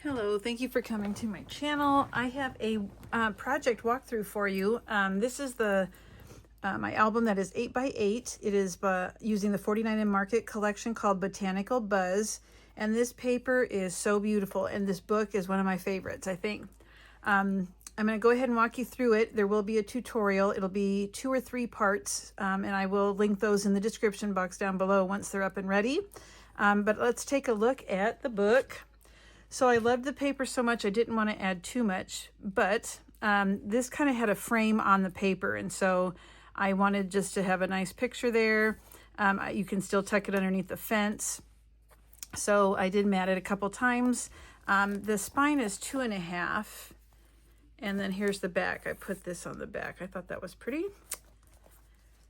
Hello, thank you for coming to my channel. I have a project walkthrough for you. This is the my album that is 8x8. It is using the 49 and Market collection called Botanical Buzz. And this paper is so beautiful, and this book is one of my favorites, I think. I'm going to go ahead and walk you through it. There will be a tutorial. It'll be 2 or 3 parts, and I will link those in the description box down below once they're up and ready. But let's take a look at the book. So I loved the paper so much I didn't want to add too much, but this kind of had a frame on the paper, and so I wanted just to have a nice picture there. You can still tuck it underneath the fence. So I did mat it a couple times. The spine is 2.5, and then here's the back. I put this on the back. I thought that was pretty.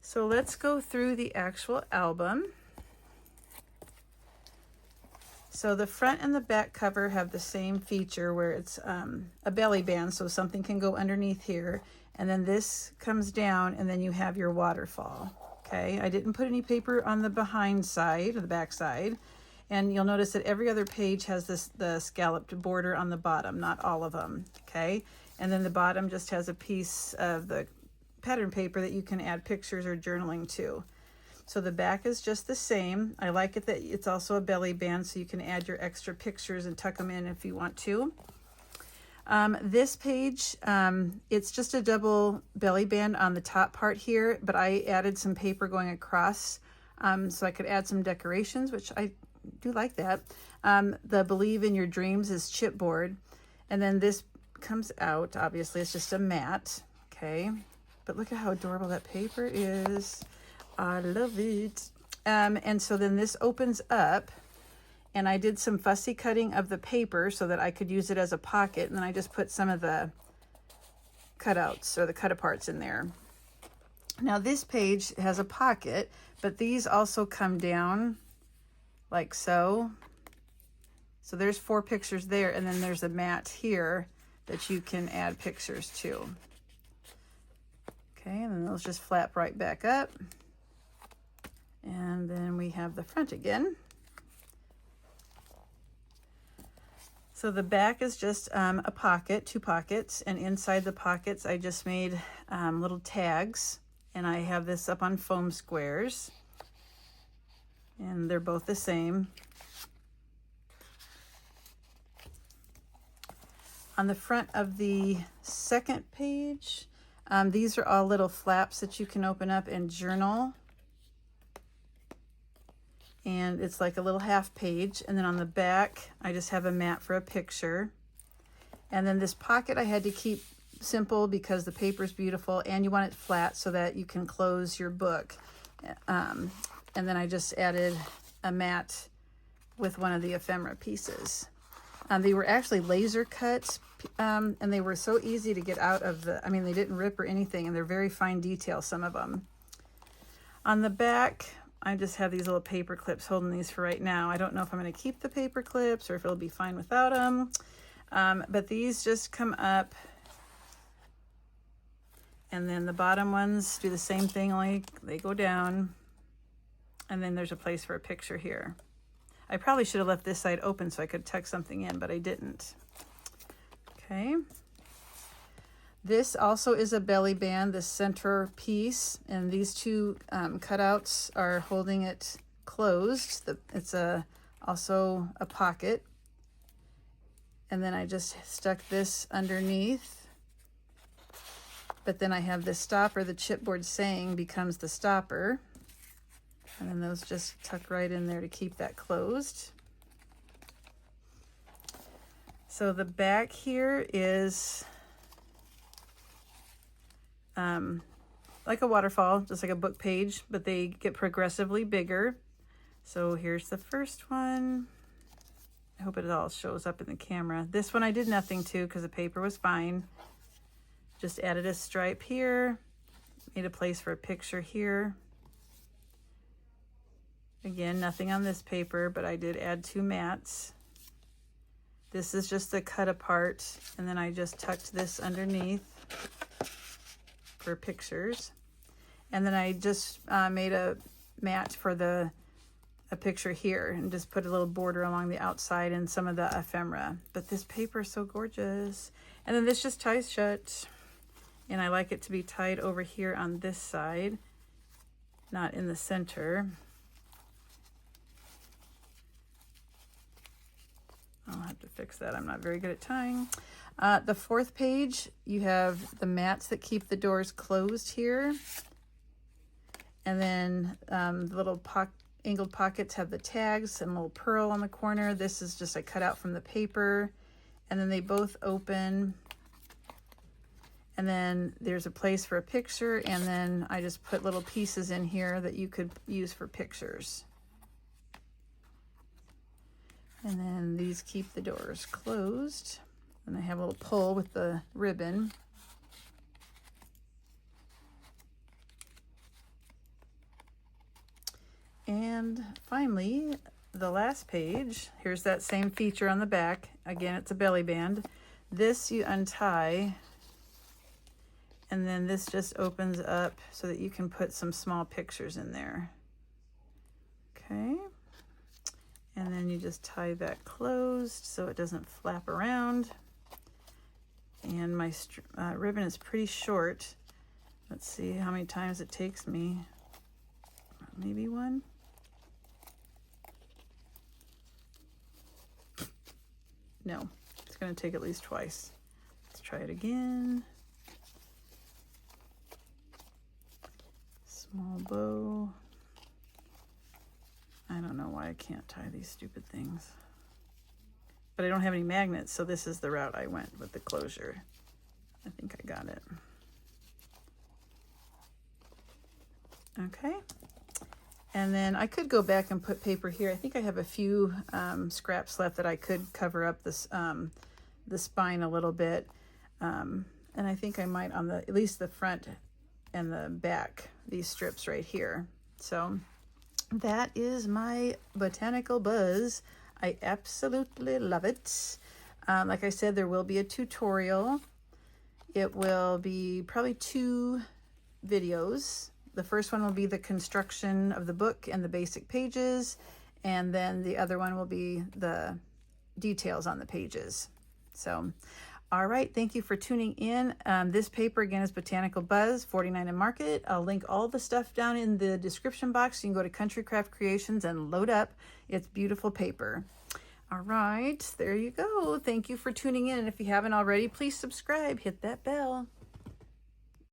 So let's go through the actual album. So the front and the back cover have the same feature where it's a belly band, so something can go underneath here. And then this comes down, and then you have your waterfall. Okay, I didn't put any paper on the behind side or the back side. And you'll notice that every other page has the scalloped border on the bottom, not all of them. Okay, and then the bottom just has a piece of the pattern paper that you can add pictures or journaling to. So the back is just the same. I like it that it's also a belly band, so you can add your extra pictures and tuck them in if you want to. This page, it's just a double belly band on the top part here, but I added some paper going across so I could add some decorations, which I do like that. The Believe in Your Dreams is chipboard, and then this comes out. Obviously, it's just a mat, okay? But look at how adorable that paper is. I love it. And so then this opens up, and I did some fussy cutting of the paper so that I could use it as a pocket, and then I just put some of the cutouts or the cut-aparts in there. Now this page has a pocket, but these also come down like so. So there's 4 pictures there, and then there's a mat here that you can add pictures to. Okay, and then those just flap right back up. And then we have the front again. So the back is just a pocket, 2 pockets, and inside the pockets I just made little tags, and I have this up on foam squares, and they're both the same. On the front of the second page, these are all little flaps that you can open up and journal. And it's like a little half page. And then on the back, I just have a mat for a picture. And then this pocket I had to keep simple because the paper is beautiful, and you want it flat so that you can close your book. And then I just added a mat with one of the ephemera pieces. They were actually laser cuts, and they were so easy to get out of the, they didn't rip or anything, and they're very fine detail, some of them. On the back, I just have these little paper clips holding these for right now. I don't know if I'm going to keep the paper clips or if it'll be fine without them. But these just come up. And then the bottom ones do the same thing, only they go down. And then there's a place for a picture here. I probably should have left this side open so I could tuck something in, but I didn't. Okay. This also is a belly band, the center piece, and these 2 cutouts are holding it closed. It's also a pocket. And then I just stuck this underneath. But then I have the stopper, the chipboard saying becomes the stopper. And then those just tuck right in there to keep that closed. So the back here is like a waterfall, just like a book page, but they get progressively bigger. So here's the first one. I hope it all shows up in the camera. This one I did nothing to because the paper was fine. Just added a stripe here, made a place for a picture here. Again, nothing on this paper, but I did add 2 mats. This is just the cut apart, and then I just tucked this underneath for pictures. And then I just made a mat for the a picture here and just put a little border along the outside and some of the ephemera. But this paper is so gorgeous. And then this just ties shut. And I like it to be tied over here on this side, not in the center. I'll have to fix that. I'm not very good at tying. The fourth page, you have the mats that keep the doors closed here. And then the little angled pockets have the tags and a little pearl on the corner. This is just a cutout from the paper. And then they both open. And then there's a place for a picture. And then I just put little pieces in here that you could use for pictures. And then these keep the doors closed. And they have a little pull with the ribbon. And finally, the last page, here's that same feature on the back. Again, it's a belly band. This you untie, and then this just opens up so that you can put some small pictures in there. Okay. And then you just tie that closed so it doesn't flap around. And my ribbon is pretty short. Let's see how many times it takes me. Maybe one. No, it's going to take at least twice. Let's try it again. Small bow. I don't know why I can't tie these stupid things. But I don't have any magnets, so this is the route I went with the closure. I think I got it. Okay. And then I could go back and put paper here. I think I have a few scraps left that I could cover up this the spine a little bit. And I think I might on at least the front and the back, these strips right here. So that is my Botanical Buzz. I absolutely love it. Like I said, there will be a tutorial. It will be probably 2 videos. The first one will be the construction of the book and the basic pages, and then the other one will be the details on the pages. So, all right, thank you for tuning in. This paper, again, is Botanical Buzz, 49 in Market. I'll link all the stuff down in the description box. You can go to Country Craft Creations and load up. It's beautiful paper. All right, there you go. Thank you for tuning in, and if you haven't already, please subscribe. Hit that bell.